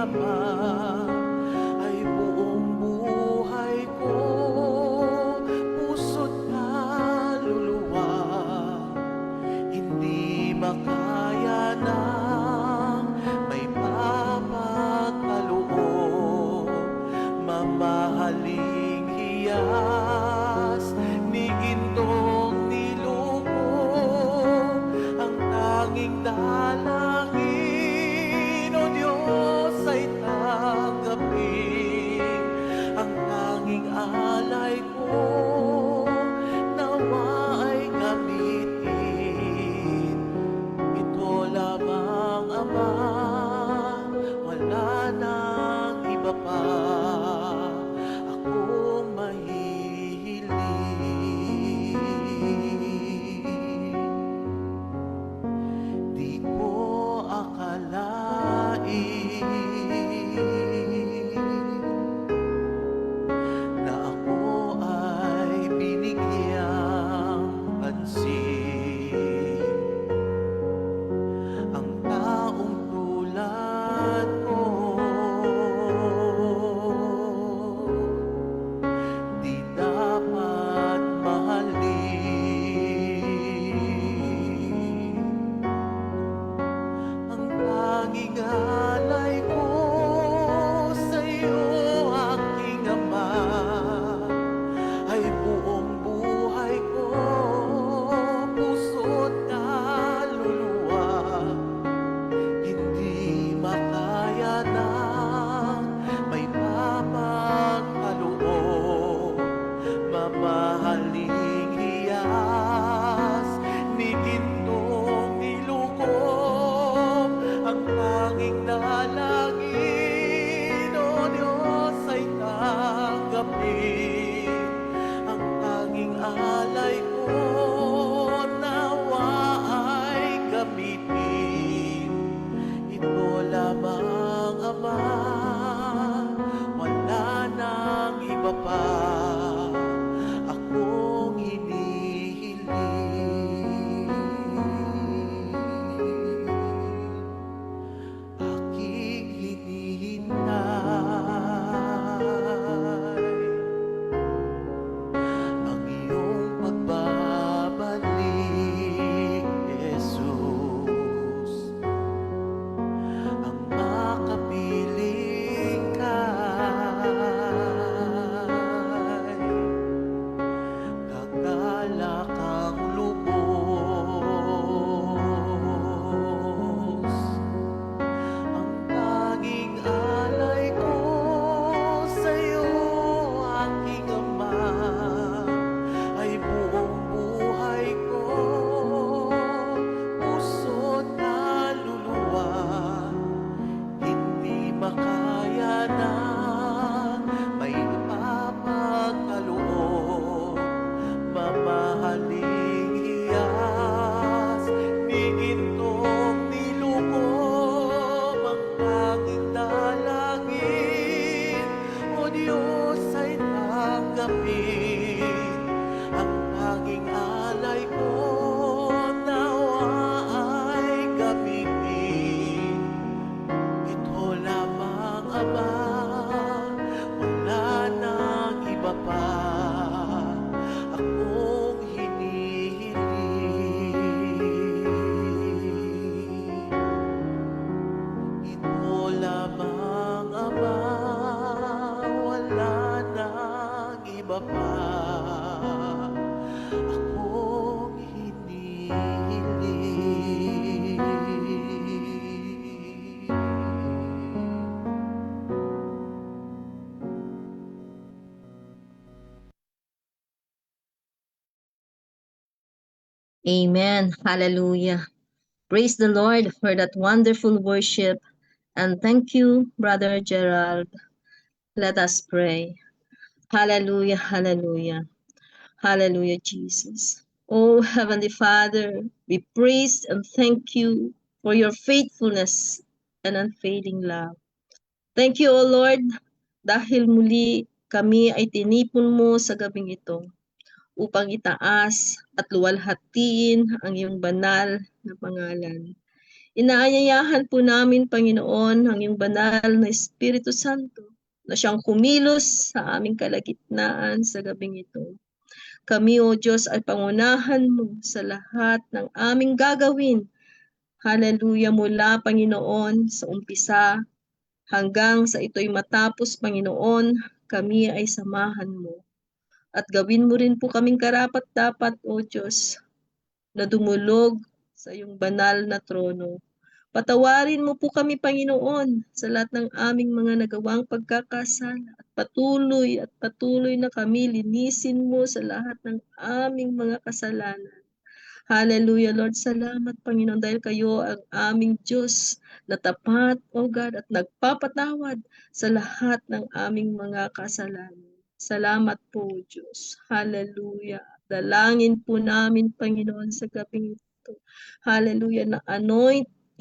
Ama, ay buong buhay ko, puso't kaluluwa, hindi makaya ng may papagkaloob. Mamahaling hiyas ni gintong niluko, ang tanging dalangin, O Diyos, ay tanggapin. Ang tanging alay ko, nawa ay gamitin. Ito lamang, Ama, wala nang iba pa akong mahihiling. Di ko akalain na ako ay binigyang pansin. Ang taong tulad ko, di dapat mahalin. Ang tanging alay ko sa'yo, aking Ama, ay buong buhay ko, puso't kaluluwa, hindi makaya ng may papagkaloob. Mamahaling hiyas ni gintong nilukob, ang tanging dalangin, O Diyos, ay tanggapin. Ang tanging alay ko, nawa ay gamitin. Ito lamang, Ama, wala nang iba pa akong hinihiling. Aking hinihintay ang iyong pagbabalik, Jesus, ang makapiling kay kagalak ang lubos. Ang tanging alay ko sa'yo, aking Ama, ay buong buhay ko, puso't kaluluwa, hindi makaya na may papagkaloob. Mamahaling hiyas ni gintong nilukob, ang tanging dalangin, O Diyos, ay tanggapin. Ang tanging alay ko, nawa ay gamitin. Ito lamang, Ama, wala nang iba pa akong hinihiling. Ito lamang, Ama, wala nang iba pa akong hinihiling. Amen. Hallelujah. Praise the Lord for that wonderful worship. And thank you, Brother Gerald. Let us pray. Hallelujah, hallelujah. Hallelujah, Jesus. Oh, Heavenly Father, we praise and thank you for your faithfulness and unfailing love. Thank you, O Lord, dahil muli kami ay tinipon mo sa gabing ito upang itaas at luwalhatiin ang iyong banal na pangalan. Inaanyayahan po namin, Panginoon, ang iyong banal na Espiritu Santo na siyang kumilos sa aming kalagitnaan sa gabing ito. Kami, O Diyos, ay pangunahan mo sa lahat ng aming gagawin. Hallelujah, mula, Panginoon, sa umpisa hanggang sa ito'y matapos, Panginoon, kami ay samahan mo. At gawin mo rin po kaming karapat-dapat, O Diyos, na dumulog sa iyong banal na trono. Patawarin mo po kami, Panginoon, sa lahat ng aming mga nagawang pagkakasala at patuloy na kami linisin mo sa lahat ng aming mga kasalanan. Hallelujah, Lord. Salamat, Panginoon, dahil kayo ang aming Diyos na tapat, O God, at nagpapatawad sa lahat ng aming mga kasalanan. Salamat po, Diyos. Hallelujah. Dalangin po namin, Panginoon, sa gabing ito. Hallelujah, na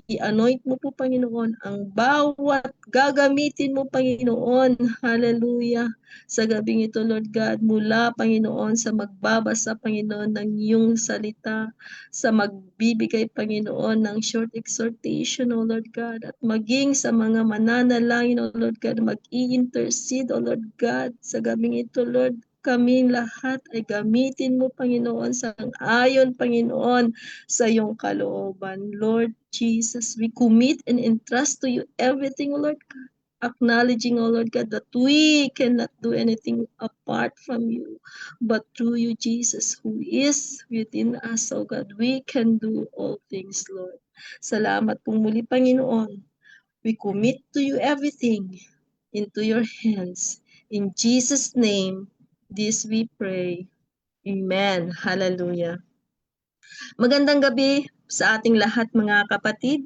i-anoint mo po, Panginoon, ang bawat gagamitin mo, Panginoon. Hallelujah. Sa gabing ito, Lord God, mula, Panginoon, sa magbabasa, Panginoon, ng iyong salita, sa magbibigay, Panginoon, ng short exhortation, O Lord God, at maging sa mga mananalangin, O Lord God, mag-i-intercede, O Lord God, sa gabing ito, Lord, kaming lahat ay gamitin mo, Panginoon, sa ayon, Panginoon, sa iyong kalooban. Lord Jesus, we commit and entrust to you everything, O Lord God, acknowledging, O Lord God, that we cannot do anything apart from you, but through you, Jesus, who is within us, O God, we can do all things, Lord. Salamat po muli, Panginoon. We commit to you everything into your hands. In Jesus' name, this we pray. Amen. Hallelujah. Magandang gabi sa ating lahat, mga kapatid.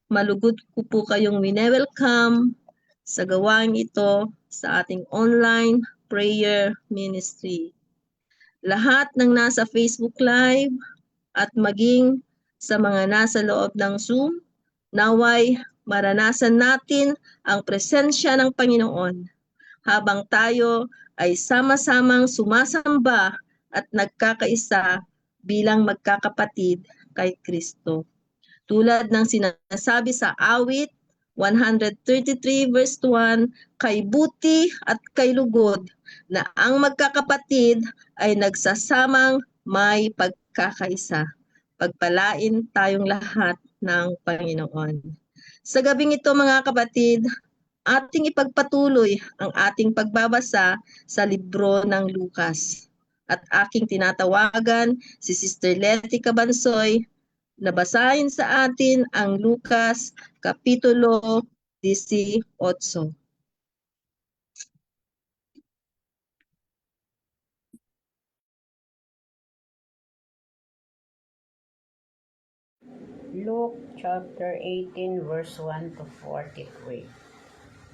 Malugod ko po kayong wine-welcome sa gawain ito sa ating online prayer ministry. Lahat ng nasa Facebook Live at maging sa mga nasa loob ng Zoom, naway maranasan natin ang presensya ng Panginoon habang tayo ay sama-samang sumasamba at nagkakaisa bilang magkakapatid kay Kristo. Tulad ng sinasabi sa awit 133 verse 1, kay buti at kay lugod na ang magkakapatid ay nagsasamang may pagkakaisa. Pagpalain tayong lahat ng Panginoon. Sa gabing ito, mga kapatid, ating ipagpatuloy ang ating pagbabasa sa libro ng Lucas. At aking tinatawagan si Sister Letty Cabansoy na basahin sa atin ang Lucas Kapitulo 18. Luke chapter 18 verse 1 to 43.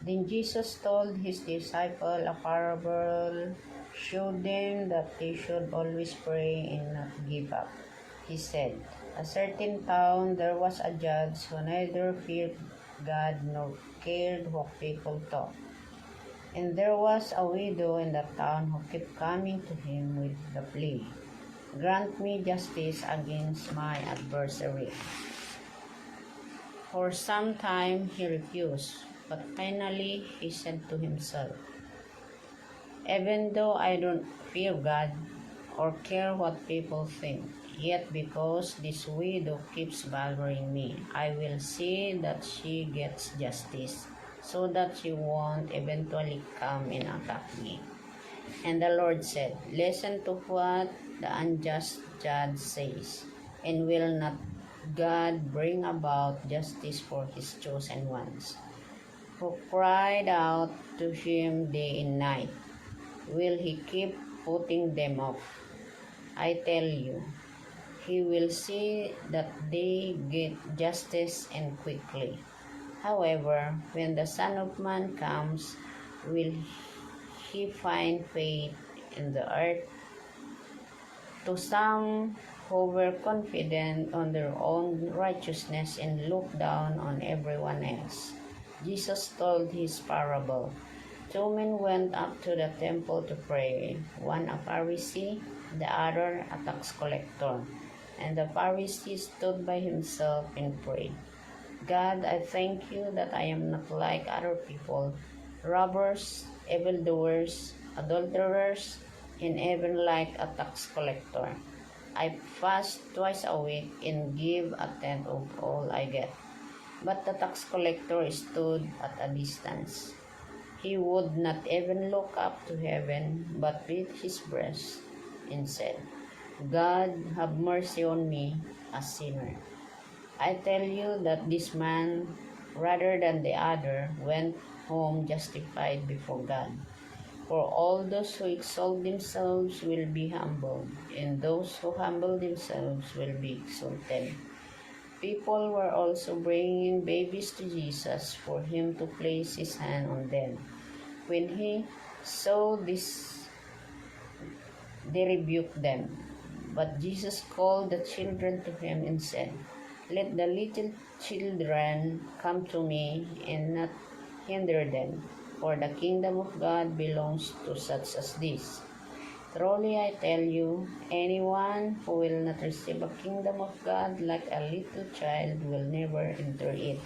Then Jesus told his disciples a parable, showed them that they should always pray and not give up. He said, a certain town there was a judge who neither feared God nor cared what people thought. And there was a widow in the town who kept coming to him with the plea, grant me justice against my adversary. For some time he refused, but finally he said to himself, even though I don't fear God or care what people think, yet because this widow keeps bothering me, I will see that she gets justice, so that she won't eventually come and attack me. And the Lord said, listen to what the unjust judge says, and will not God bring about justice for his chosen ones, who cried out to him day and night? Will he keep putting them off? I tell you, he will see that they get justice and quickly. However, when the Son of Man comes, will he find faith in the earth? To some who were confident on their own righteousness and looked down on everyone else, Jesus told his parable. Two men went up to the temple to pray, one a Pharisee, the other a tax collector. And the Pharisee stood by himself and prayed, God, I thank you that I am not like other people, robbers, evildoers, adulterers, and even like a tax collector. I fast twice a week and give a tenth of all I get. But the tax collector stood at a distance. He would not even look up to heaven, but beat his breast and said, God, have mercy on me, a sinner. I tell you that this man, rather than the other, went home justified before God. For all those who exalt themselves will be humbled, and those who humble themselves will be exalted. People were also bringing babies to Jesus for him to place his hand on them. When he saw this, they rebuked them. But Jesus called the children to him and said, Let the little children come to me and not hinder them, for the kingdom of God belongs to such as this. Truly I tell you, anyone who will not receive the kingdom of God like a little child will never enter it.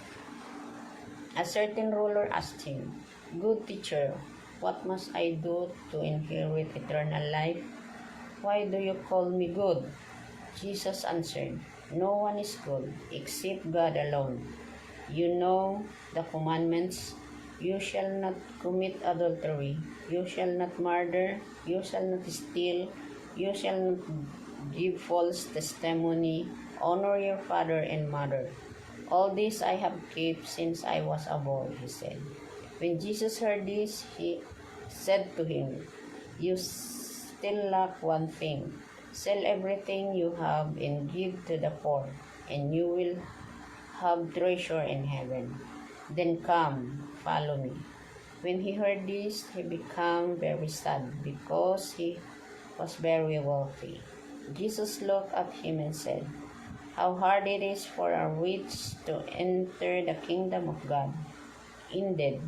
A certain ruler asked him, Good teacher, what must I do to inherit eternal life? Why do you call me good? Jesus answered, No one is good except God alone. You know the commandments. You shall not commit adultery. You shall not murder. You shall not steal. You shall not give false testimony. Honor your father and mother. All this I have kept since I was a boy, he said. When Jesus heard this, he said to him, You still lack one thing. Sell everything you have and give to the poor, and you will have treasure in heaven. Then come, follow me. When he heard this, he became very sad because he was very wealthy. Jesus looked at him and said, How hard it is for a rich to enter the kingdom of God. Indeed,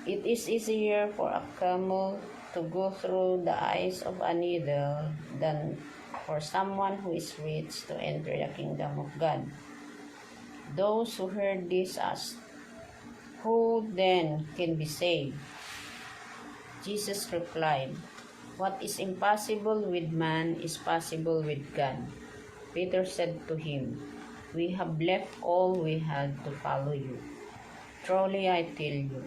it is easier for a camel to go through the eyes of a needle than for someone who is rich to enter the kingdom of God. Those who heard this asked, Who then can be saved? Jesus replied, What is impossible with man is possible with God. Peter said to him, We have left all we had to follow you. Truly I tell you,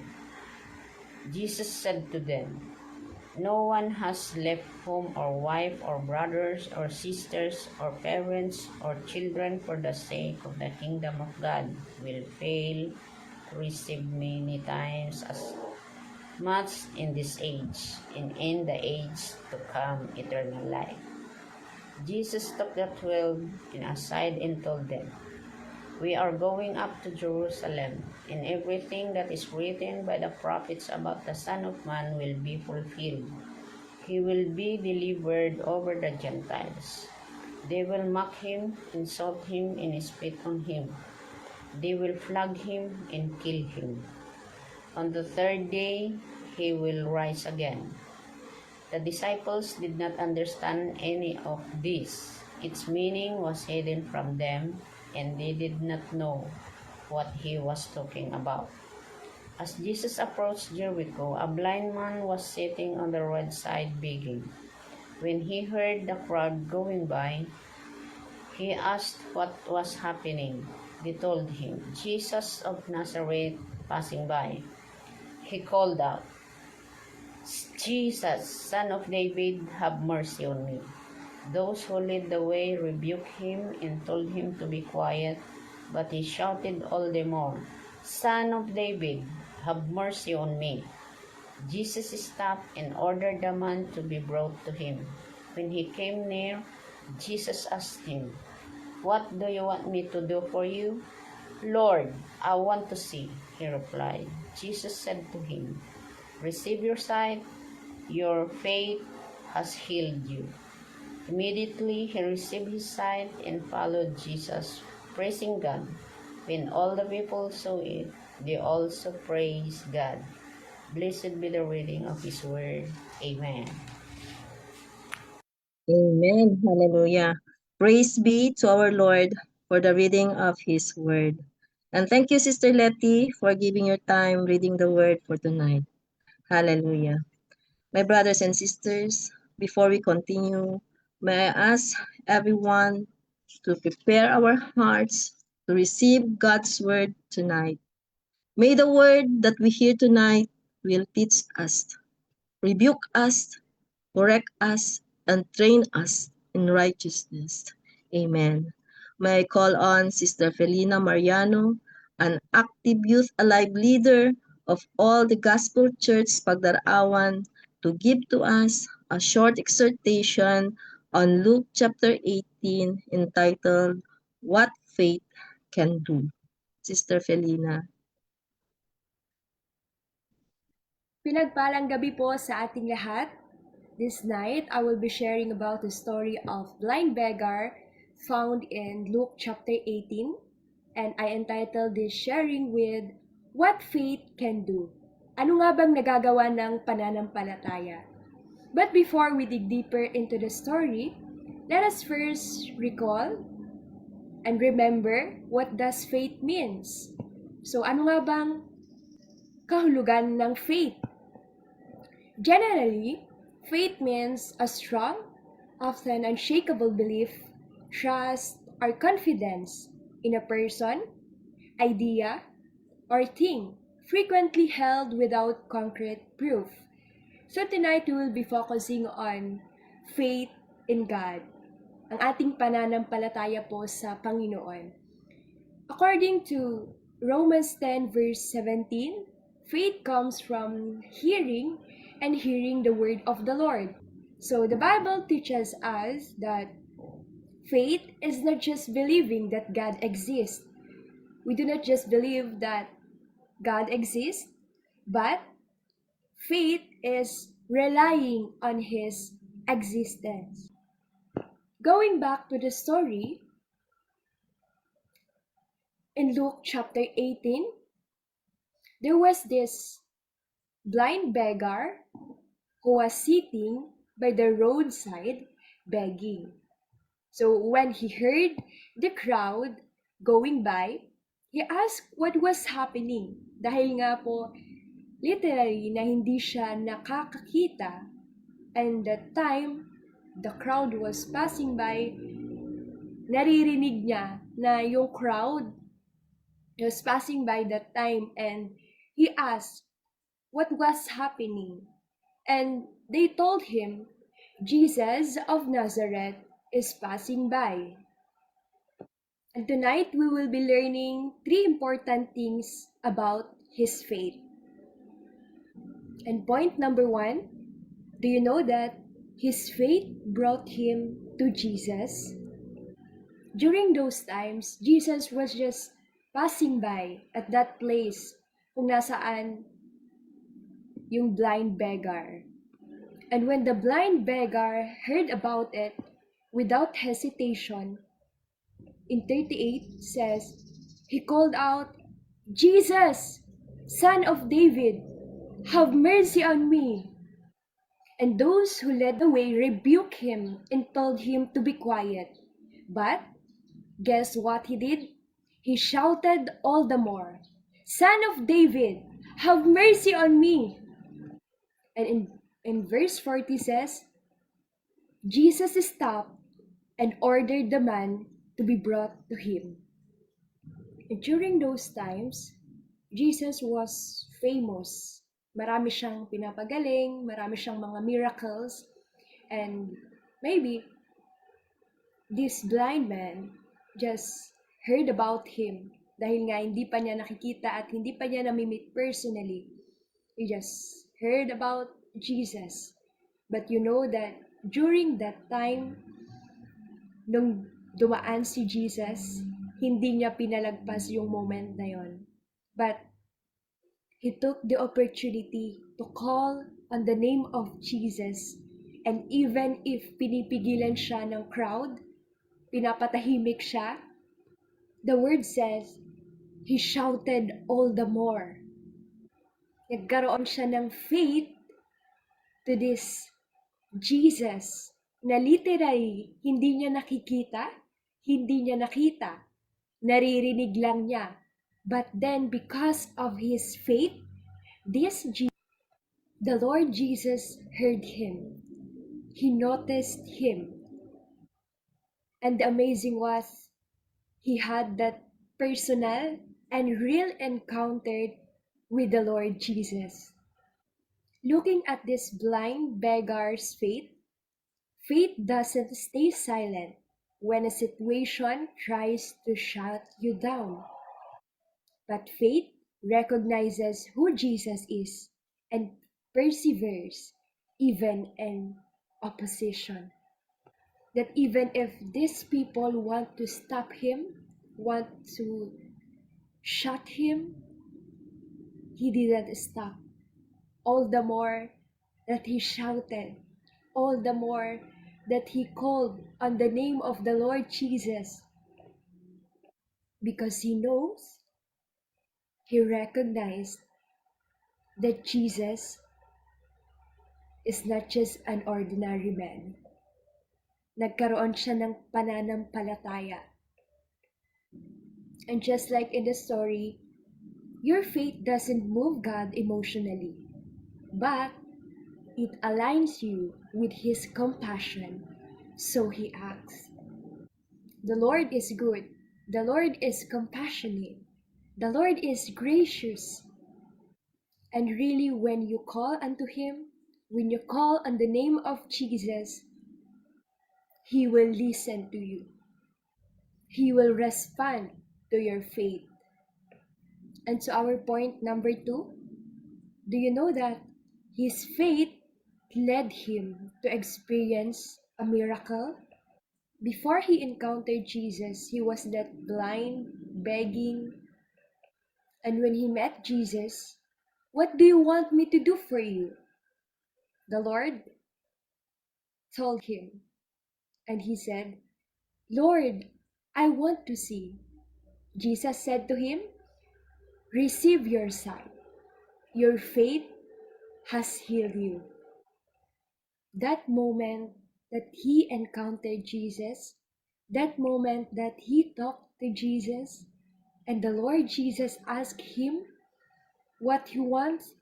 Jesus said to them, No one has left home or wife or brothers or sisters or parents or children for the sake of the kingdom of God will fail to receive many times as much in this age and in the age to come eternal life. Jesus took the 12 aside and told them, We are going up to Jerusalem, and everything that is written by the prophets about the Son of Man will be fulfilled. He will be delivered over the Gentiles. They will mock him, insult him, and spit on him. They will flog him and kill him. On the third day, he will rise again. The disciples did not understand any of this. Its meaning was hidden from them, and they did not know what he was talking about. As Jesus approached Jericho, a blind man was sitting on the roadside begging. When he heard the crowd going by, he asked what was happening. They told him, Jesus of Nazareth passing by. He called out, Jesus, Son of David, have mercy on me. Those who led the way rebuked him and told him to be quiet, but he shouted all the more, Son of David, have mercy on me. Jesus stopped and ordered the man to be brought to him. When he came near, Jesus asked him, What do you want me to do for you? Lord, I want to see, he replied. Jesus said to him, Receive your sight, your faith has healed you. Immediately he received his sight and followed Jesus, praising God. When all the people saw it, they also praised God. Blessed be the reading of his word. Amen. Amen. Amen. Hallelujah. Praise be to our Lord for the reading of His Word. And thank you, Sister Letty, for giving your time reading the Word for tonight. Hallelujah. My brothers and sisters, before we continue, may I ask everyone to prepare our hearts to receive God's Word tonight. May the Word that we hear tonight will teach us, rebuke us, correct us, and train us in righteousness. Amen. May I call on Sister Felina Mariano, an active youth alive leader of all the Gospel Church Pagdarawan, to give to us a short exhortation on Luke chapter 18 entitled, What Faith Can Do. Sister Felina. Pinagpalang gabi po sa ating lahat. This night, I will be sharing about the story of blind beggar found in Luke chapter 18, and I entitled this sharing with What Faith Can Do. Ano nga bang nagagawa ng pananampalataya? But before we dig deeper into the story, let us first recall and remember what does faith means. So ano nga bang kahulugan ng faith? Generally, faith means a strong, often unshakable belief, trust, or confidence in a person, idea, or thing, frequently held without concrete proof. So tonight we will be focusing on faith in God, ang ating pananampalataya po sa Panginoon. According to Romans 10 verse 17, faith comes from hearing and hearing the word of the Lord. So the Bible teaches us that faith is not just believing that God exists. We do not just believe that God exists, but faith is relying on His existence. Going back to the story, in Luke chapter 18, there was this blind beggar who was sitting by the roadside begging. So when he heard the crowd going by, he asked what was happening. Dahil nga po, literally na hindi siya nakakakita. And that time, the crowd was passing by, naririnig niya na yung crowd was passing by that time, and he asked what was happening. And they told him, Jesus of Nazareth is passing by. And tonight we will be learning 3 important things about his faith. And point number 1, do you know that his faith brought him to Jesus? During those times, Jesus was just passing by at that place kung nasaan yung blind beggar. And when the blind beggar heard about it, without hesitation, in 38 says, he called out, Jesus, Son of David, have mercy on me. And those who led the way rebuked him and told him to be quiet. But guess what he did? He shouted all the more, Son of David, have mercy on me. And in verse 40 says, Jesus stopped and ordered the man to be brought to him. And during those times, Jesus was famous. Marami siyang pinapagaling, marami siyang mga miracles, and maybe this blind man just heard about him dahil nga hindi pa niya nakikita at hindi pa niya namimit personally. He just heard about Jesus. But you know that during that time, nung dumaan si Jesus, hindi niya pinalagpas yung moment na yon. But he took the opportunity to call on the name of Jesus, and even if pinipigilan siya ng crowd, pinapatahimik siya, the word says, he shouted all the more. Nagkaroon siya ng faith to this Jesus na literally hindi niya nakikita, hindi niya nakita, naririnig lang niya. But then because of his faith, the Lord Jesus heard him. He noticed him. And the amazing was, he had that personal and real encounter with the Lord Jesus. Looking at this blind beggar's faith, faith doesn't stay silent when a situation tries to shut you down. But faith recognizes who Jesus is and perseveres even in opposition. That even if these people want to stop him, want to shut him, he didn't stop. All the more that he shouted, all the more that he called on the name of the Lord Jesus, because he knows, he recognized that Jesus is not just an ordinary man. Nagkaroon siya ng pananampalataya. And just like in the story, your faith doesn't move God emotionally, but it aligns you with His compassion, so He acts. The Lord is good. The Lord is compassionate. The Lord is gracious. And really, when you call unto Him, when you call on the name of Jesus, He will listen to you. He will respond to your faith. And to our point number 2, do you know that his faith led him to experience a miracle? Before he encountered Jesus, he was that blind, begging. And when he met Jesus, what do you want me to do for you? The Lord told him, and he said, Lord, I want to see. Jesus said to him, receive your sight. Your faith has healed you. That moment that he encountered Jesus, that moment that he talked to Jesus, and the Lord Jesus asked him what he wants,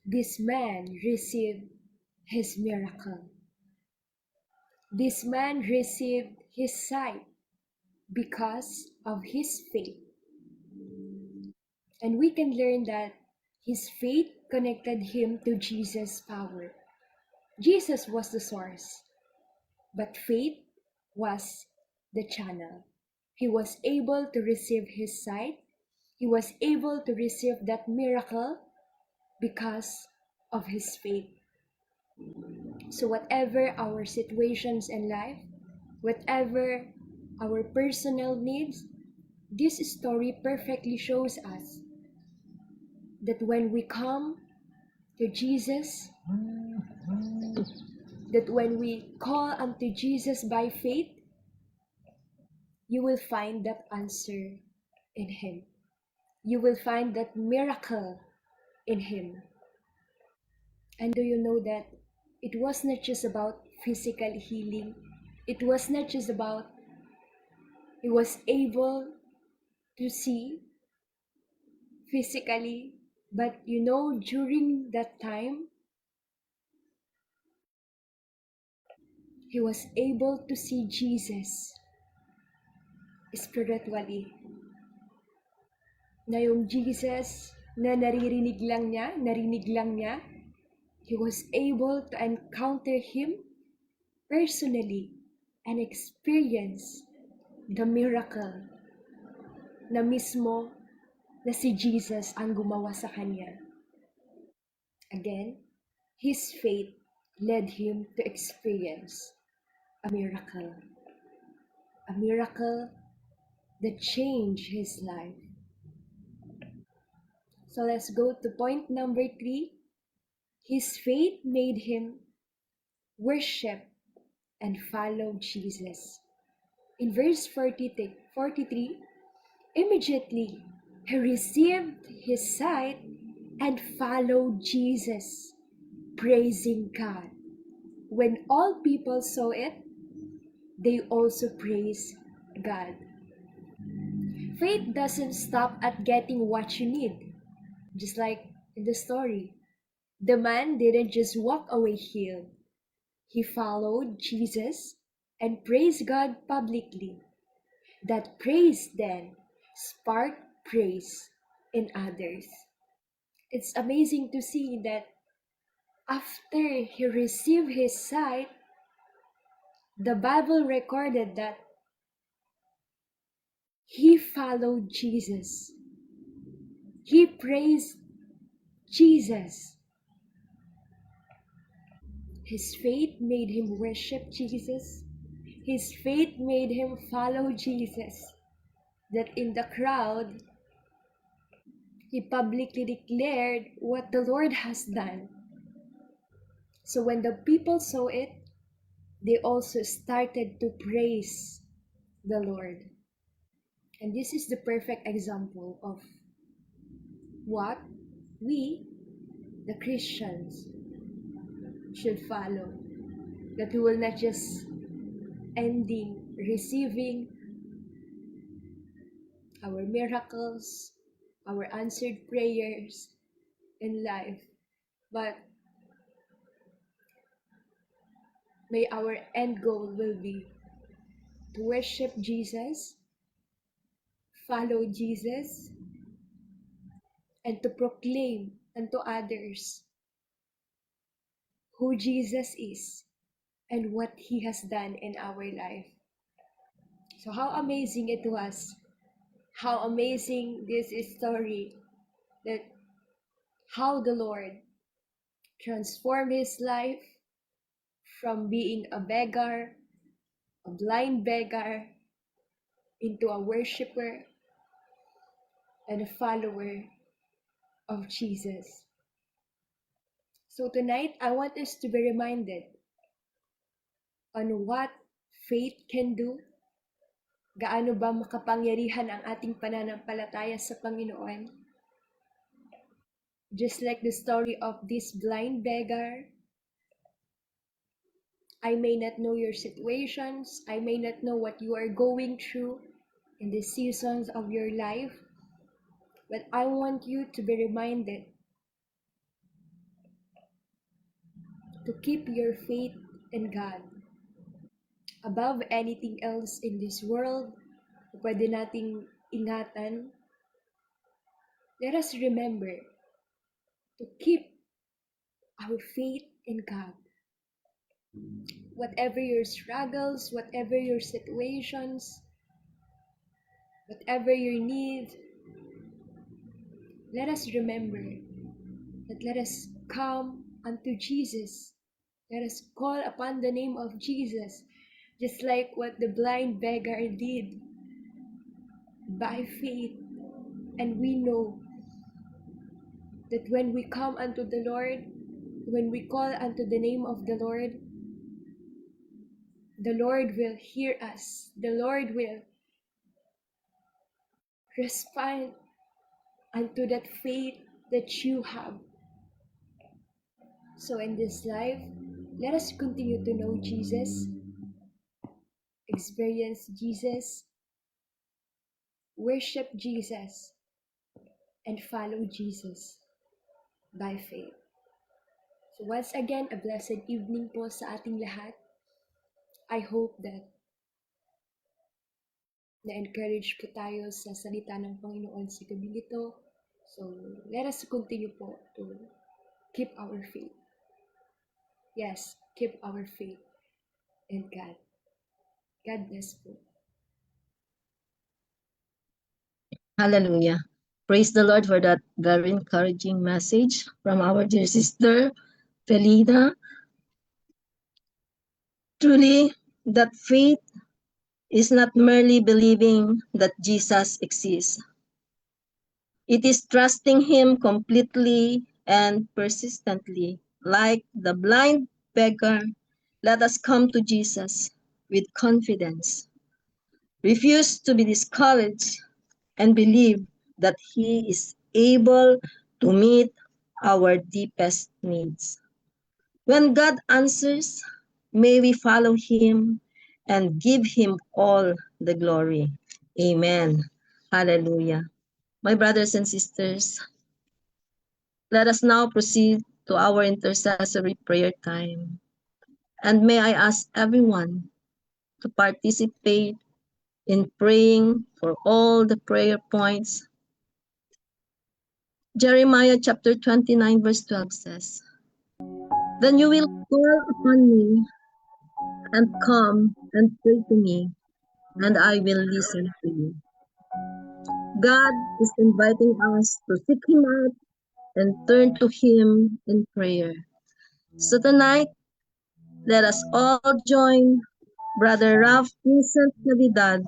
this man received his miracle. This man received his sight because of his faith. And we can learn that his faith connected him to Jesus' power. Jesus was the source, but faith was the channel. He was able to receive his sight. He was able to receive that miracle because of his faith. So whatever our situations in life, whatever our personal needs, this story perfectly shows us that when we come to Jesus, that when we call unto Jesus by faith, you will find that answer in Him. You will find that miracle in Him. And do you know that it was not just about physical healing? It was not just about he was able to see physically, but during that time, he was able to see Jesus spiritually. Na yung Jesus na narinig lang niya, he was able to encounter Him personally and experience the miracle na mismo na si Jesus ang gumawa sa kanya. Again, his faith led him to experience a miracle that changed his life. So let's go to point number 3. His faith made him worship and follow Jesus. In verse 43, immediately he received his sight and followed Jesus, praising God. When all people saw it, they also praised God. Faith doesn't stop at getting what you need, just like in the story. The man didn't just walk away healed. He followed Jesus and praised God publicly. That praise then sparked praise in others. It's amazing to see that after he received his sight, the Bible recorded that he followed Jesus. He praised Jesus. His faith made him worship Jesus. His faith made him follow Jesus. That in the crowd, he publicly declared what the Lord has done. So when the people saw it, they also started to praise the Lord. And this is the perfect example of what we, the Christians, should follow. That we will not just ending receiving our miracles, our answered prayers in life, but may our end goal will be to worship Jesus, follow Jesus, and to proclaim unto others who Jesus is and what he has done in our life. So how amazing it was. How amazing this story, that how the Lord transformed his life from being a beggar, a blind beggar, into a worshiper and a follower of Jesus. So tonight, I want us to be reminded on what faith can do, gaano ba makapangyarihan ang ating pananampalataya sa Panginoon. Just like the story of this blind beggar, I may not know your situations, I may not know what you are going through in the seasons of your life, but I want you to be reminded to keep your faith in God. Above anything else in this world, pwede nating ingatan, let us remember to keep our faith in God. Whatever your struggles, whatever your situations, whatever your needs, let us remember that let us come unto Jesus. Let us call upon the name of Jesus, just like what the blind beggar did by faith. And we know that when we come unto the Lord, when we call unto the name of the Lord will hear us. The Lord will respond unto that faith that you have. So in this life, let us continue to know Jesus, experience Jesus, worship Jesus, and follow Jesus by faith. So once again, a blessed evening po sa ating lahat. I hope that na-encourage po tayo sa salita ng Panginoon sa gabing ito. So let us continue po to keep our faith. Yes, keep our faith in God. God bless po. Hallelujah. Praise the Lord for that very encouraging message from our dear sister, Felina. Truly, that faith is not merely believing that Jesus exists. It is trusting him completely and persistently. Like the blind beggar, let us come to Jesus with confidence. Refuse to be discouraged and believe that he is able to meet our deepest needs. When God answers, May we follow him and give him all the glory. Amen. Hallelujah. My brothers and sisters, let us now proceed to our intercessory prayer time. And may I ask everyone to participate in praying for all the prayer points. Jeremiah chapter 29 verse 12 says, "Then you will call upon me and come and pray to me, and I will listen to you." God is inviting us to seek him out and turn to him in prayer. So tonight, let us all join Brother Ralph Vincent Navidad,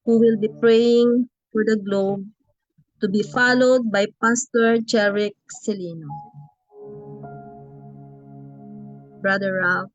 who will be praying for the globe, to be followed by Pastor Jeric Celino. Brother Ralph.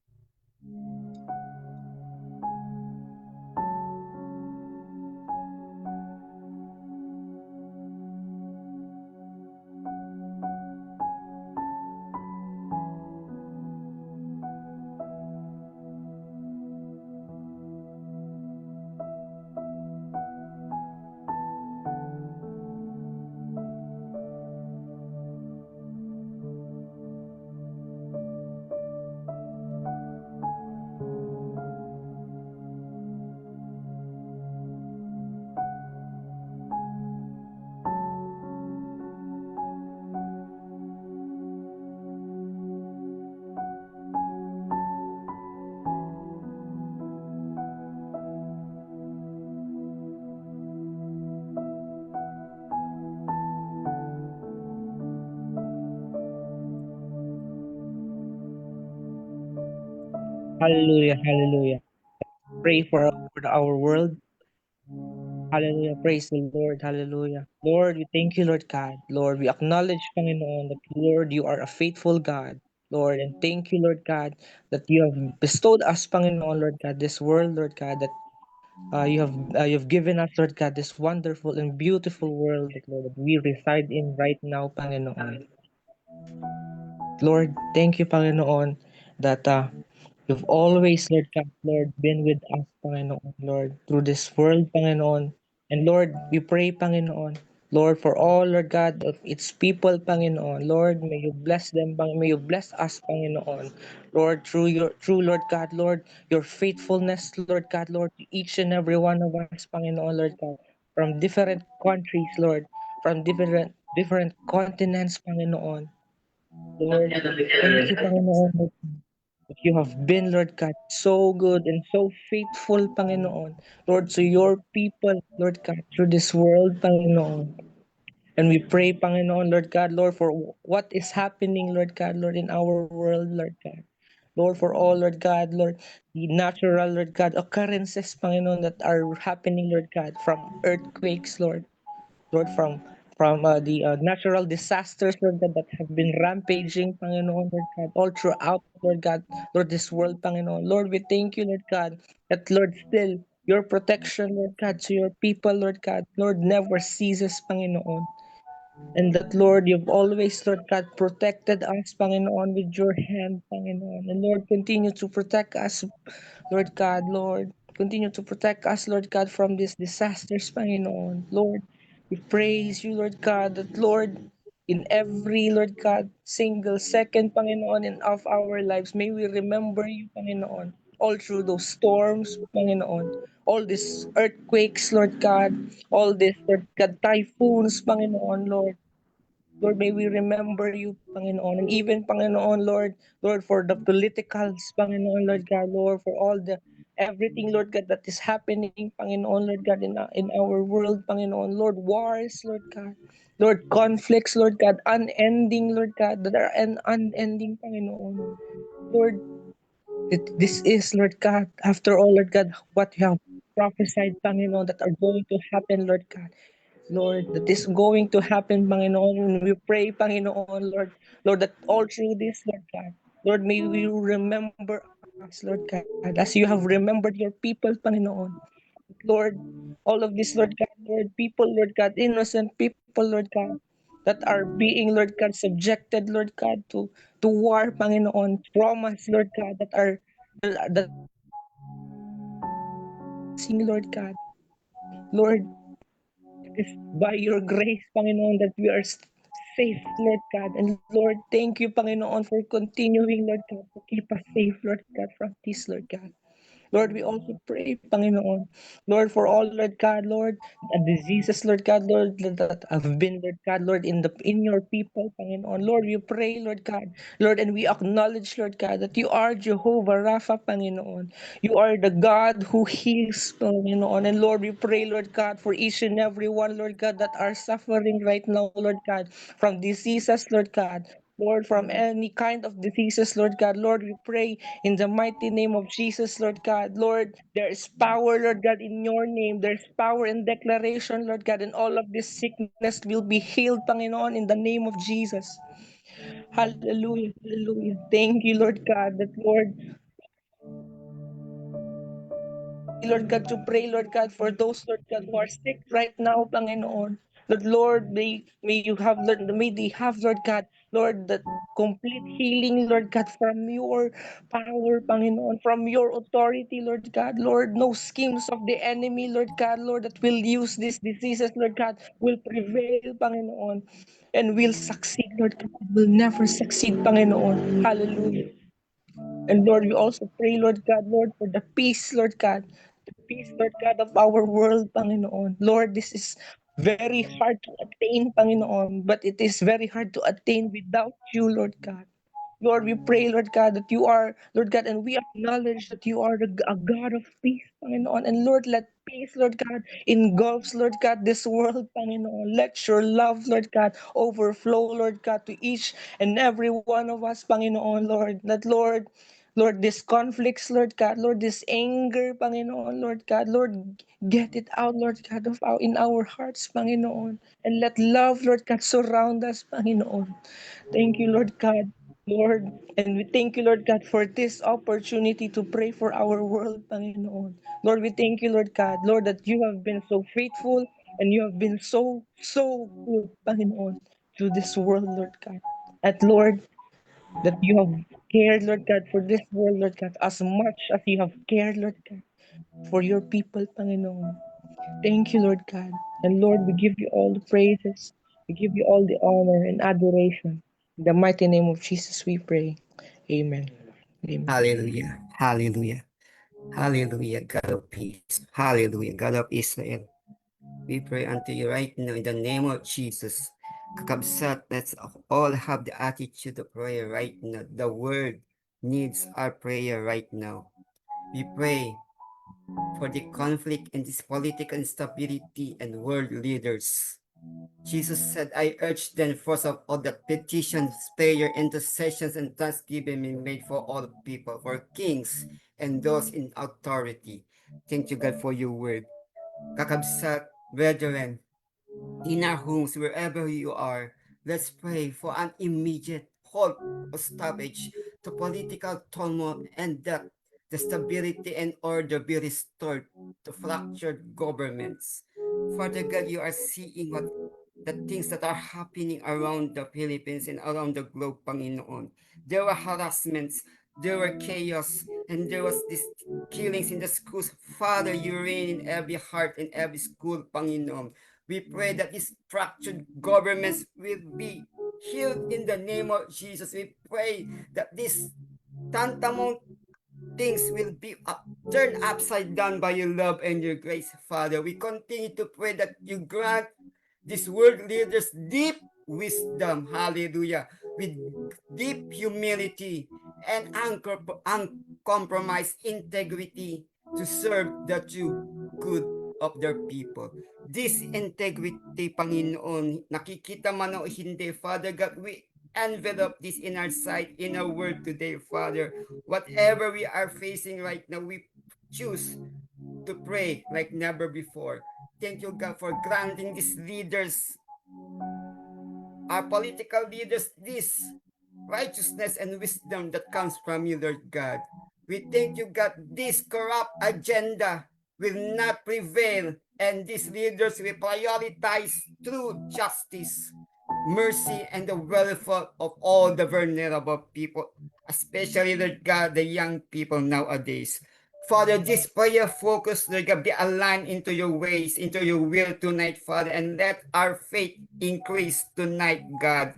Hallelujah, hallelujah. Pray for our world. Hallelujah. Praise the Lord. Hallelujah. Lord, we thank you, Lord God. Lord, we acknowledge, Panginoon, that Lord, you are a faithful God. Lord, and thank you, Lord God, that you have bestowed us, Panginoon, Lord God, this world, Lord God, that you have given us, Lord God, this wonderful and beautiful world, Lord, that we reside in right now, Panginoon. Lord, thank you, Panginoon, that you've always, Lord God, Lord, been with us, Panginoon, Lord, through this world, Panginoon. And Lord, we pray, Panginoon, Lord, for all, Lord God, of its people, Panginoon. Lord, may you bless them, may you bless us, Panginoon. Lord, through Lord God, Lord, your faithfulness, Lord God, Lord, to each and every one of us, Panginoon, Lord God, from different countries, Lord, from different continents, Panginoon. Lord, thank you, Panginoon, that you have been, Lord God, so good and so faithful, Panginoon. Lord, to your people, Lord God, through this world, Panginoon. And we pray, Panginoon, Lord God, Lord, for what is happening, Lord God, Lord, in our world, Lord God. Lord, for all, Lord God, Lord, the natural, Lord God, occurrences, Panginoon, that are happening, Lord God, from earthquakes, Lord. Lord, from the natural disasters, Lord God, that have been rampaging, Panginoon, Lord God, all throughout, Lord God, Lord, this world, Panginoon. Lord, we thank you, Lord God, that, Lord, still, your protection, Lord God, to your people, Lord God, Lord, never ceases, Panginoon. And that, Lord, you've always, Lord God, protected us, Panginoon, with your hand, Panginoon. And Lord, continue to protect us, Lord God, Lord. Continue to protect us, Lord God, from these disasters, Panginoon. Lord, we praise you, Lord God, that, Lord, in every, Lord God, single second, Panginoon, in of our lives, may we remember you, Panginoon, all through those storms, Panginoon, all these earthquakes, Lord God, all these, Lord God, typhoons, Panginoon, Lord. Lord, may we remember you, Panginoon, and even, Panginoon, Lord, for the politicals, Panginoon, Lord God, Lord, for all the everything, Lord God, that is happening, Panginoon, Lord God, in our world, Panginoon, Lord, wars, Lord God, Lord, conflicts, Lord God, unending, Lord God, that are unending, Panginoon, Lord, this is, Lord God, after all, Lord God, what you have prophesied, Panginoon, that are going to happen, Lord God. Lord, that is going to happen, Panginoon. And we pray, Panginoon, Lord, that all through this, Lord God, Lord, may we remember us, Lord God, as you have remembered your people, Panginoon. Lord, all of this, Lord God, Lord, people, Lord God, innocent people, Lord God, that are being, Lord God, subjected, Lord God, to war, Panginoon, traumas, Lord God, that are that sing, Lord God. Lord, it is by your grace, Panginoon, that we are safe, Lord God. And Lord, thank you, Panginoon, for continuing, Lord God, to keep us safe, Lord God, from this, Lord God. Lord, we also pray, Panginoon, Lord, for all, Lord God, Lord, the diseases, Lord God, Lord, that have been, Lord God, Lord, in your people, Panginoon. Lord, we pray, Lord God, Lord, and we acknowledge, Lord God, that you are Jehovah Rapha, Panginoon. You are the God who heals, Panginoon. And Lord, we pray, Lord God, for each and every one, Lord God, that are suffering right now, Lord God, from diseases, Lord God. Lord, from any kind of diseases, Lord God. Lord, we pray in the mighty name of Jesus, Lord God. Lord, there is power, Lord God, in your name. There's power in declaration, Lord God, and all of this sickness will be healed, Panginoon, in the name of Jesus. Hallelujah, hallelujah. Thank you, Lord God, that Lord, Lord God, to pray, Lord God, for those, Lord God, who are sick right now, Panginoon. That Lord, may you have, Lord, may they have, Lord God, Lord, that complete healing, Lord God, from your power, Panginoon, from your authority, Lord God, Lord, no schemes of the enemy, Lord God, Lord, that will use these diseases, Lord God, will prevail, Panginoon, and will succeed, Lord God, will never succeed, Panginoon. Hallelujah. And Lord, we also pray, Lord God, Lord, for the peace, Lord God, the peace, Lord God, of our world, Panginoon. Lord, this is very hard to attain, Panginoon, but it is very hard to attain without you, Lord God. Lord, we pray, Lord God, that you are, Lord God, and we acknowledge that you are a God of peace, Panginoon. And Lord, let peace, Lord God, engulfs, Lord God, this world, Panginoon. Let your love, Lord God, overflow, Lord God, to each and every one of us, Panginoon, Lord. That, Lord, this conflicts, Lord God, Lord, this anger, Panginoon, Lord God, Lord, get it out, Lord God, in our hearts, Panginoon. And let love, Lord God, surround us, Panginoon. Thank you, Lord God. Lord, and we thank you, Lord God, for this opportunity to pray for our world, Panginoon. Lord, we thank you, Lord God, Lord, that you have been so faithful and you have been so good, Panginoon, to this world, Lord God. At Lord, that you have cared, Lord God, for this world, Lord God, as much as you have cared, Lord God, for your people, Panginoon. Thank you, Lord God. And Lord, we give you all the praises. We give you all the honor and adoration. In the mighty name of Jesus we pray. Amen. Amen. Hallelujah. Hallelujah. Hallelujah. God of peace. Hallelujah. God of Israel. We pray unto you right now in the name of Jesus. Kakabsat, let's all have the attitude of prayer right now. The word needs our prayer right now. We pray for the conflict and this political instability and world leaders. Jesus said, I urge then first of all that petitions, prayer, intercessions, and thanksgiving be made for all people, for kings and those in authority. Thank you, God, for your word. Kakabsat, brethren, in our homes, wherever you are, let's pray for an immediate halt or stoppage to political turmoil and that the stability and order be restored to fractured governments. Father God, you are seeing what the things that are happening around the Philippines and around the globe, Panginoon. There were harassments, there were chaos, and there was this killings in the schools. Father, you reign in every heart, in every school, Panginoon. We pray that these fractured governments will be healed in the name of Jesus. We pray that this tantamount things will be turned upside down by your love and your grace, Father. We continue to pray that you grant these world leaders deep wisdom, hallelujah, with deep humility and uncompromised integrity to serve the true good of their people. This integrity, Panginoon, nakikita man o hindi, Father God, we envelop this in our sight, in our word today, Father. Whatever we are facing right now, we choose to pray like never before. Thank you, God, for granting these leaders, our political leaders, this righteousness and wisdom that comes from you, Lord God. We thank you, God, this corrupt agenda will not prevail, and these leaders will prioritize true justice, mercy, and the welfare of all the vulnerable people. especially, Lord God, the young people nowadays. Father, this prayer focus, Lord God, be aligned into your ways, into your will tonight, Father, and let our faith increase tonight, God.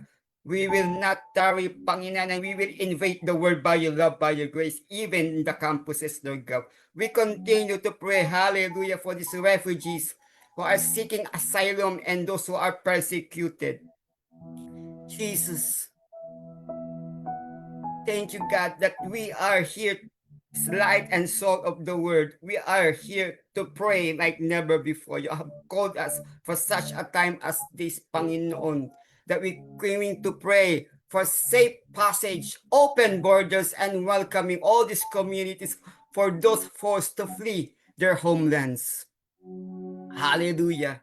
We will not tarry, Panginoon, and we will invade the world by your love, by your grace, even in the campuses, Lord God. We continue to pray, hallelujah, for these refugees who are seeking asylum and those who are persecuted. Jesus, thank you, God, that we are here, light and salt of the world. We are here to pray like never before. You have called us for such a time as this, Panginoon, that we're going to pray for safe passage, open borders, and welcoming all these communities for those forced to flee their homelands. Hallelujah.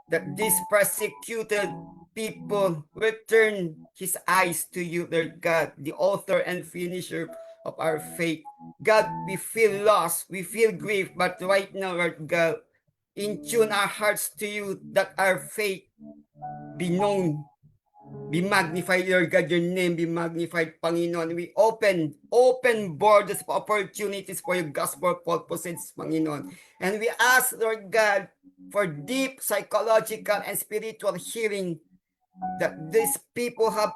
That these persecuted people will turn his eyes to you, Lord God, the author and finisher of our faith. God, we feel lost, we feel grief, but right now, Lord God, in tune our hearts to you, that our faith be known, be magnified, Lord God, your name be magnified, Panginoon. We open borders of opportunities for your gospel purposes, Panginoon. And we ask, Lord God, for deep psychological and spiritual healing, that these people have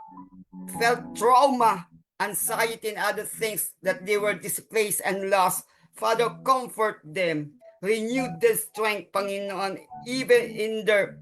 felt trauma, anxiety, and other things, that they were displaced and lost. Father, comfort them, renew their strength, Panginoon, even in their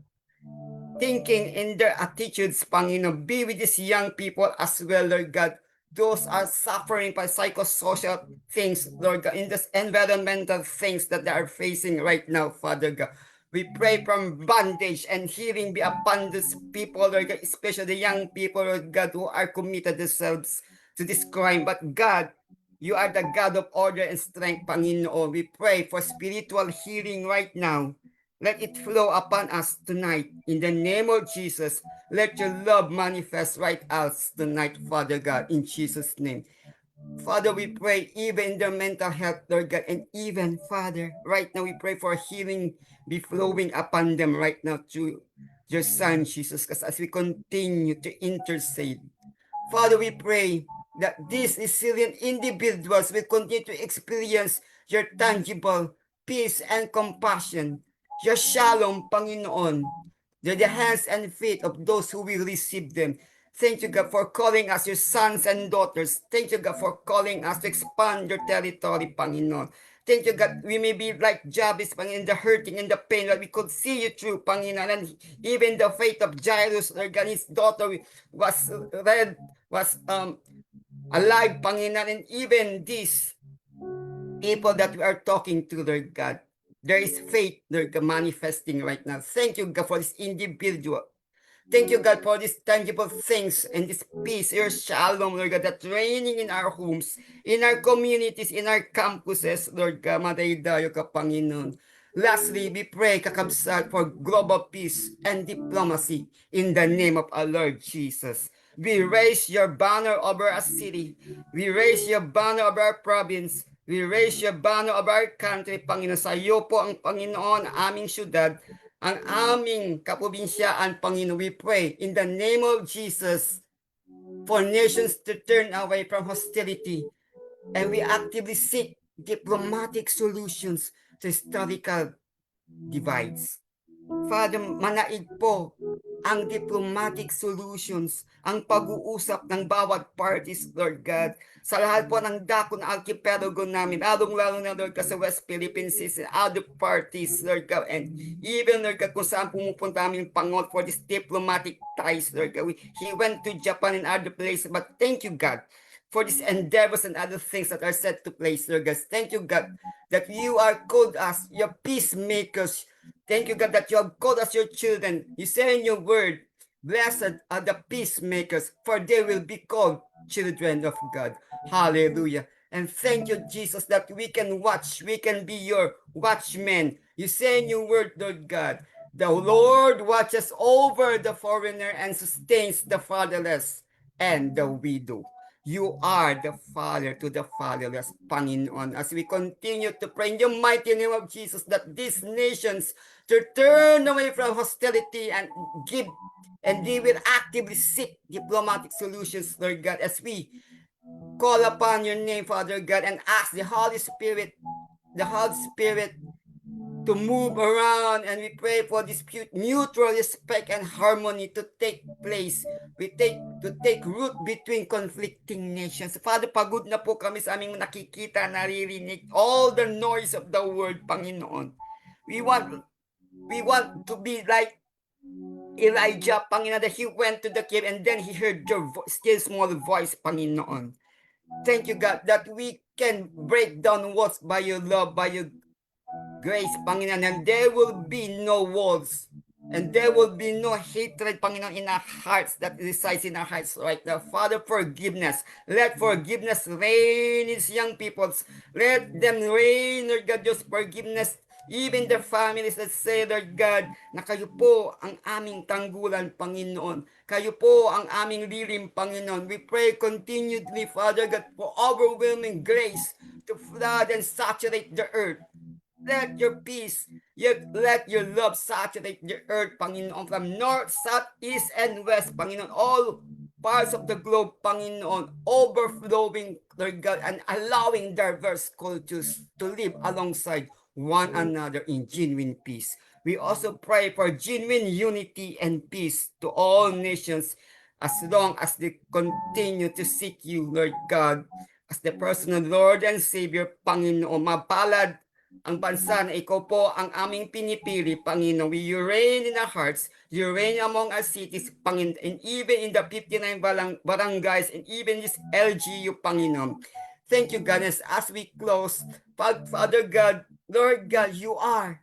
thinking, in their attitudes, Panginoon. Be with these young people as well, Lord God. Those are suffering by psychosocial things, Lord God, in this environmental things that they are facing right now, Father God. We pray from bondage and healing be upon these people, Lord God, especially the young people, Lord God, who are committed themselves to this crime. But God, you are the God of order and strength, Panginoon. We pray for spiritual healing right now. Let it flow upon us tonight. In the name of Jesus, let your love manifest right us tonight, Father God, in Jesus' name. Father, we pray even in their mental health, Lord God, and even, Father, right now we pray for healing be flowing upon them right now through your Son, Jesus, because as we continue to intercede, Father, we pray that these resilient individuals will continue to experience your tangible peace and compassion, your shalom, Panginoon, the hands and feet of those who will receive them. Thank you, God, for calling us your sons and daughters. Thank you, God, for calling us to expand your territory, Panginoon. Thank you, God, we may be like Jabez, Panginoon, the hurting and the pain, but we could see you through, Panginoon, and even the faith of Jairus, Lord God, his daughter was alive, Panginoon, and even these people that we are talking to, Lord God, there is faith, Lord God, manifesting right now. Thank you, God, for this individual. Thank you, God, for these tangible things and this peace, your shalom, Lord God, that's reigning in our homes, in our communities, in our campuses, Lord God, madaydayo ka, Panginoon. Lastly, we pray, kakabsat, for global peace and diplomacy in the name of our Lord Jesus. We raise your banner over our city. We raise your banner over our province. We raise your banner over our country, Panginoon. Sa iyo po ang Panginoon, aming syudad, ang aming kaprobinsyaan, Panginoon. We pray in the name of Jesus for nations to turn away from hostility, and we actively seek diplomatic solutions to historical divides. Father, manaig po ang diplomatic solutions, ang pag-uusap ng bawat parties, Lord God, sa lahat po ng dako ng archipelago namin, lalong-lalo na, Lord God, sa West Philippine Seas and other parties, Lord God, and even, Lord God, kung saan pumupunta aming Panginoon for this diplomatic ties, Lord God. He went to Japan and other places, but thank you, God, for these endeavors and other things that are set to place, Lord God. Thank you, God, that you are called us your peacemakers. Thank you, God, that you have called us your children. You say in your word, blessed are the peacemakers, for they will be called children of God. Hallelujah. And thank you, Jesus, that we can watch, we can be your watchmen. You say in your word, Lord God, the Lord watches over the foreigner and sustains the fatherless and the widow. You are the father to the fatherless, Panginoon. As we continue to pray in the mighty name of Jesus, that these nations to turn away from hostility and give, and they will actively seek diplomatic solutions, Lord God, as we call upon your name, Father God, and ask the Holy Spirit to move around, and we pray for this mutual respect and harmony to take place. To take root between conflicting nations. Father, pagod na po kami sa aming nakikita, naririnig, all the noise of the world, Panginoon. We want to be like Elijah, Panginoon, that he went to the cave and then he heard your still small voice, Panginoon. Thank you, God, that we can break down walls by your love, by your grace, Panginoon, and there will be no walls, and there will be no hatred, Panginoon, in our hearts that resides in our hearts right now. Father, forgiveness. Let forgiveness reign in young peoples. Let them reign, Lord God, just forgiveness, even the families that say, Lord God, na kayo po ang aming tanggulan, Panginoon. Kayo po ang aming lilim, Panginoon. We pray continually, Father God, for overwhelming grace to flood and saturate the earth. Let your peace, let your love saturate the earth, Panginoon, from north, south, east, and west, Panginoon, all parts of the globe, Panginoon, overflowing, Lord God, and allowing diverse cultures to live alongside one another in genuine peace. We also pray for genuine unity and peace to all nations as long as they continue to seek you, Lord God, as the personal Lord and Savior, Panginoon. Mapalad ang bansa na ikaw po ang aming pinipili, Panginoon. You reign in our hearts, you reign among our cities, Panginoon, and even in the 59 barangays, and even this LGU, Panginoon. Thank you, God, as we close, Father God, Lord God, you are.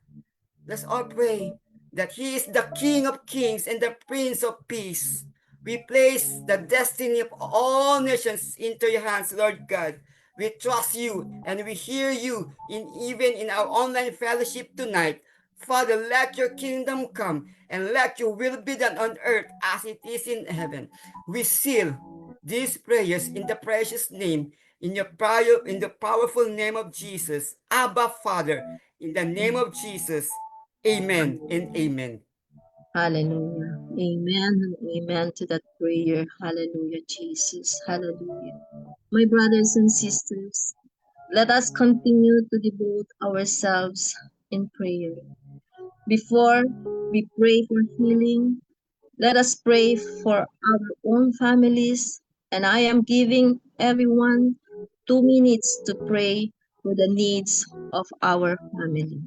Let's all pray that He is the King of Kings and the Prince of Peace. We place the destiny of all nations into your hands, Lord God. We trust you and we hear you even in our online fellowship tonight. Father, let your kingdom come and let your will be done on earth as it is in heaven. We seal these prayers in the precious name, in the powerful name of Jesus. Abba, Father, in the name of Jesus. Amen and amen. Hallelujah. Amen and amen to that prayer. Hallelujah, Jesus. Hallelujah. My brothers and sisters, let us continue to devote ourselves in prayer. Before we pray for healing, let us pray for our own families. And I am giving everyone 2 minutes to pray for the needs of our family.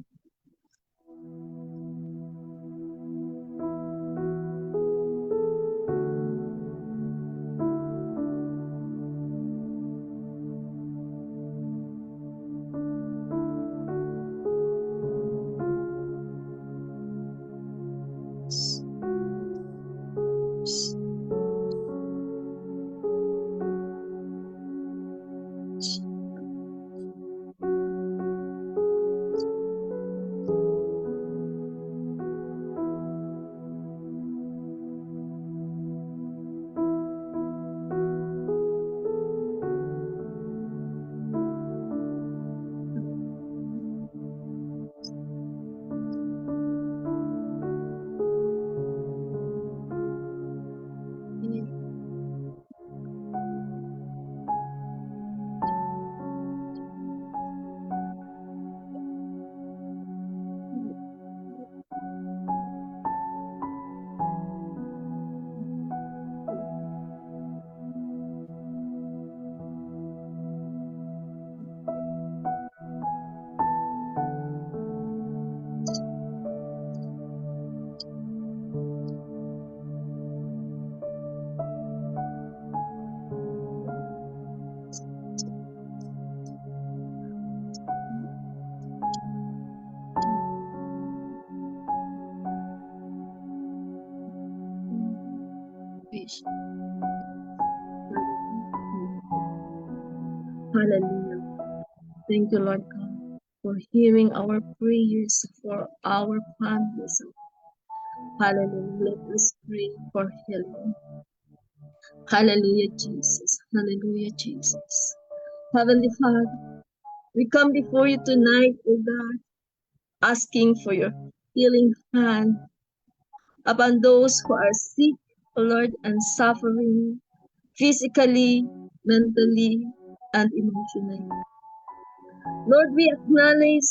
Hallelujah. Thank you, Lord God, for hearing our prayers for our families. Hallelujah. Let us pray for healing. Hallelujah, Jesus. Hallelujah, Jesus. Heavenly Father, we come before you tonight, O God, asking for your healing hand upon those who are sick, O Lord, and suffering physically, mentally, and emotionally. Lord, we acknowledge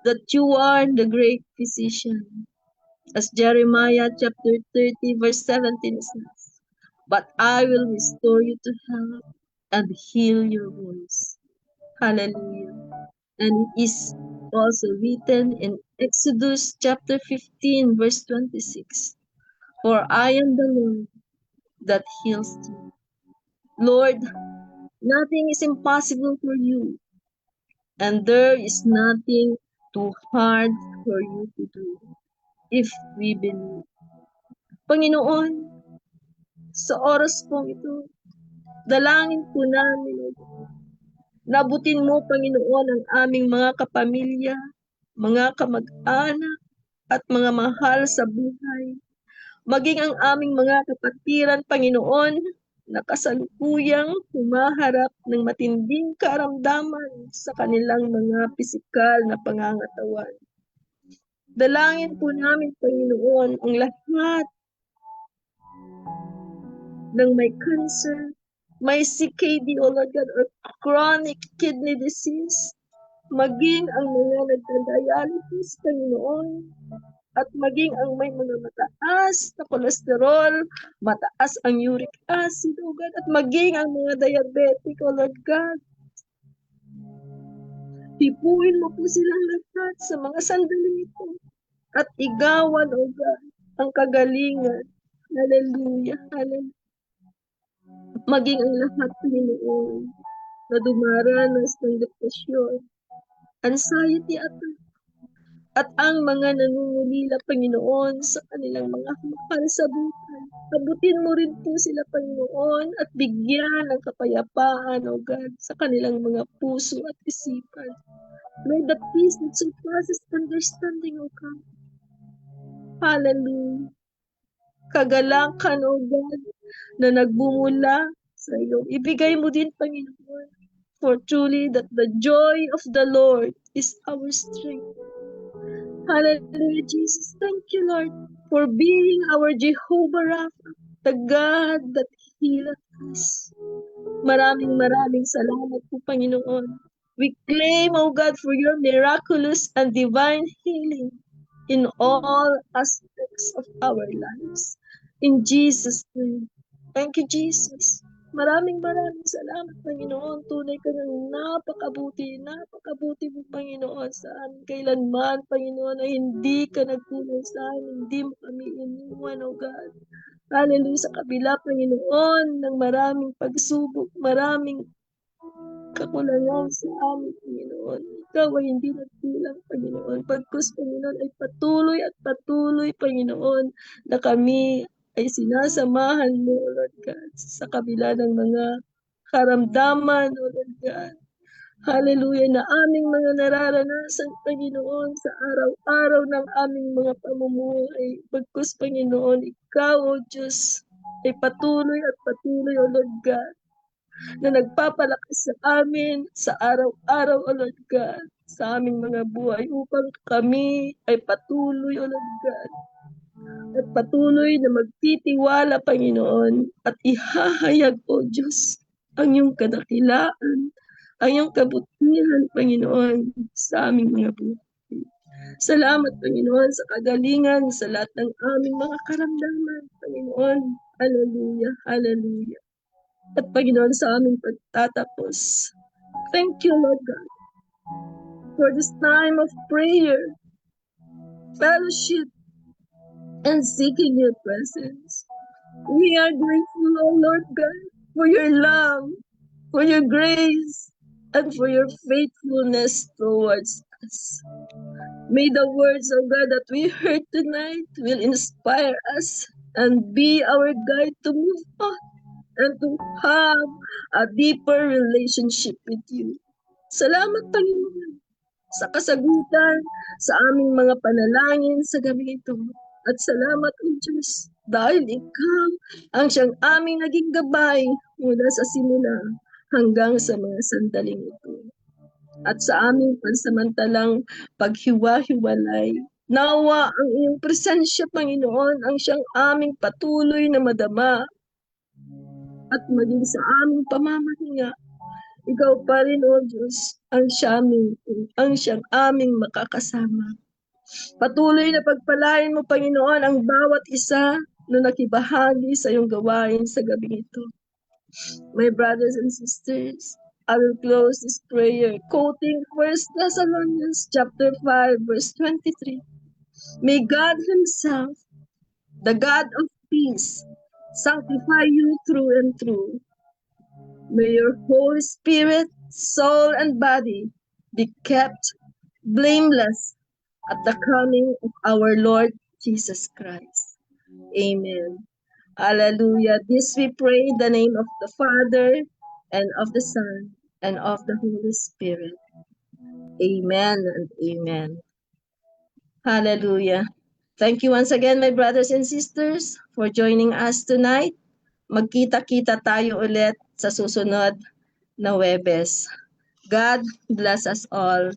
that you are the great physician. As Jeremiah chapter 30 verse 17 says, but I will restore you to health and heal your wounds. Hallelujah. And it is also written in Exodus chapter 15 verse 26, for I am the Lord that heals you. Lord, nothing is impossible for you, and there is nothing too hard for you to do if we believe. Panginoon, sa oras pong ito, dalangin po namin, O God, nabutin mo, Panginoon, ang aming mga kapamilya, mga kamag-anak, at mga mahal sa buhay. Maging ang aming mga kapatiran, Panginoon, na kasalukuyang humaharap ng matinding karamdaman sa kanilang mga pisikal na pangangatawan. Dalangin po namin, Panginoon, ang lahat ng may cancer, may CKD, O Lord God, or chronic kidney disease, maging ang mga nagda-dialysis, Panginoon, at maging ang may mga mataas na kolesterol, mataas ang uric acid, O God, at maging ang mga diabetic, O Lord God. Hipuin mo po silang lahat sa mga sandali ito at igawan, O God, ang kagalingan. Hallelujah, hallelujah. Maging ang lahat, Panginoon, na dumaranas ng depresyon, anxiety at ang mga nangungulila, Panginoon, sa kanilang mga mahal sa buhay. Abutin mo rin po sila, Panginoon, at bigyan ng kapayapaan, O God, sa kanilang mga puso at isipan. Lord, the peace that surpasses understanding, O God. Hallelujah. Kagalakan, O God, na nagbumula sa iyo. Ibigay mo din, Panginoon, for truly that the joy of the Lord is our strength. Hallelujah, Jesus. Thank you, Lord, for being our Jehovah Rapha, the God that healeth us. Maraming salamat po, Panginoon. We claim, O God, for your miraculous and divine healing in all aspects of our lives. In Jesus' name. Thank you, Jesus. Maraming salamat, Panginoon. Tunay ka ng napakabuti mo, Panginoon, sa amin. Kailanman, Panginoon, ay hindi ka nagkulang sa amin, hindi mo kami iniwan, O God. Hallelujah, sa kabila, Panginoon, ng maraming pagsubok, maraming kakulangan sa amin, Panginoon. Ikaw ay hindi nagkulang, Panginoon. Pagkus, Panginoon, ay patuloy at patuloy, Panginoon, na kami ay sinasamahan mo, Lord God, sa kabila ng mga karamdaman, O Lord God. Hallelujah, na aming mga nararanasan, Panginoon, sa araw-araw ng aming mga pamumuhay. Pagkus, Panginoon, ikaw, O Diyos, ay patuloy at patuloy, O Lord God, na nagpapalakas sa amin sa araw-araw, O Lord God, sa aming mga buhay upang kami ay patuloy, O Lord God, at patuloy na magtitiwala, Panginoon, at ihahayag, O Diyos, ang iyong kadakilaan, ang iyong kabutihan, Panginoon, sa aming mga buhay. Salamat, Panginoon, sa kagalingan, sa lahat ng aming mga karamdaman, Panginoon. Hallelujah, hallelujah. At Panginoon, sa aming pagtatapos, thank you, Lord God, for this time of prayer, fellowship, and seeking your presence. We are grateful, O Lord God, for your love, for your grace, and for your faithfulness towards us. May the words of God that we heard tonight will inspire us and be our guide to move on and to have a deeper relationship with you. Salamat, Panginoon, sa kasagutan sa aming mga panalangin sa gabi ito. At salamat, O Diyos, dahil ikaw ang siyang aming naging gabay mula sa simula hanggang sa mga sandaling ito. At sa aming pansamantalang paghiwa-hiwalay, nawa ang iyong presensya, Panginoon, ang siyang aming patuloy na madama at maging sa aming pamamahinga. Ikaw pa rin, O Diyos, ang siyang aming makakasama. Patuloy na pagpalain mo, Panginoon, ang bawat isa na nakibahagi sa iyong gawain sa gabi ito. My brothers and sisters, I will close this prayer quoting 1 Thessalonians chapter 5, verse 23. May God Himself, the God of peace, sanctify you through and through. May your Holy Spirit, soul, and body be kept blameless at the coming of our Lord Jesus Christ. Amen. Hallelujah. This we pray in the name of the Father, and of the Son, and of the Holy Spirit. Amen and amen. Hallelujah. Thank you once again, my brothers and sisters, for joining us tonight. Magkita-kita tayo ulit sa susunod na Webes. God bless us all.